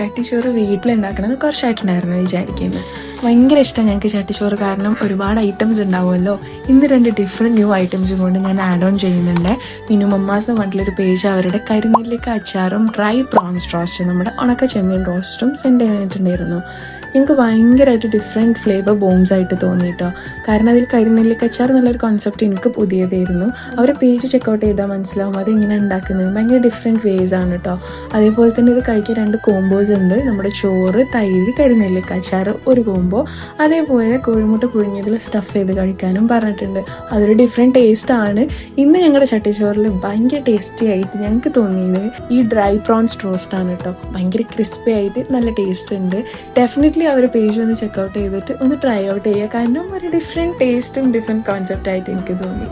ചട്ടിച്ചോറ് വീട്ടിലുണ്ടാക്കണത് കുറച്ചായിട്ടുണ്ടായിരുന്നു വിചാരിക്കുന്നത്. ഭയങ്കര ഇഷ്ടം ഞങ്ങൾക്ക് ചട്ടിച്ചോറ്, കാരണം ഒരുപാട് ഐറ്റംസ് ഉണ്ടാവുമല്ലോ. ഇന്ന് 2 ഡിഫറെൻറ്റ് ന്യൂ ഐറ്റംസും കൊണ്ട് ഞാൻ ആഡ് ഓൺ ചെയ്യുന്നുണ്ട്. പിന്നെ മമ്മാസ് പറഞ്ഞിട്ടൊരു പേജ് അവരുടെ കരിനെല്ലിക്ക അച്ചാറും ഡ്രൈ പ്രോൺസ് റോസ്റ്റും നമ്മുടെ ഉണക്ക ചെമ്മീൻ റോസ്റ്റും സെൻഡ് ചെയ്തിട്ടുണ്ടായിരുന്നു. ഞങ്ങൾക്ക് ഭയങ്കരമായിട്ട് ഡിഫറെൻറ്റ് ഫ്ലേവർ ബോംസ് ആയിട്ട് തോന്നിയിട്ടോ. കാരണം അതിൽ കരിനെല്ലിക്കച്ചാർ എന്നുള്ളൊരു കോൺസെപ്റ്റ് എനിക്ക് പുതിയതായിരുന്നു. അവരെ പേജ് ചെക്കൗട്ട് ചെയ്താൽ മനസ്സിലാവും അത് എങ്ങനെ ഉണ്ടാക്കുന്നത്. ഭയങ്കര ഡിഫറെൻറ്റ് വേസ് ആണ് കേട്ടോ. അതേപോലെ തന്നെ ഇത് കഴിക്കാൻ 2 കോമ്പോസ് ഉണ്ട്. നമ്മുടെ ചോറ്, തൈര്, കരിനെല്ലിക്കച്ചാർ ഒരു കോമ്പോ. അതേപോലെ കോഴിമുട്ട പുഴുങ്ങിയതിൽ സ്റ്റഫ് ചെയ്ത് കഴിക്കാനും പറഞ്ഞിട്ടുണ്ട്. അതൊരു ഡിഫറെൻറ്റ് ടേസ്റ്റാണ്. ഇന്ന് ഞങ്ങളുടെ ചട്ടിച്ചോറിൽ ഭയങ്കര ടേസ്റ്റി ആയിട്ട് ഞങ്ങൾക്ക് തോന്നിയത് ഈ ഡ്രൈ പ്രോൺസ് റോസ്റ്റാണ് കേട്ടോ. ഭയങ്കര ക്രിസ്പി ആയിട്ട് നല്ല ടേസ്റ്റ് ഉണ്ട്. ഡെഫിനറ്റ്ലി അവർ പേജ് ഒന്ന് ചെക്കൗട്ട് ചെയ്തിട്ട് ഒന്ന് ട്രൈ ഔട്ട് ചെയ്യുക. കാരണം ഒരു ഡിഫറെൻറ്റ് ടേസ്റ്റും ഡിഫറെൻറ്റ് കോൺസെപ്റ്റായിട്ട് എനിക്ക് തോന്നി.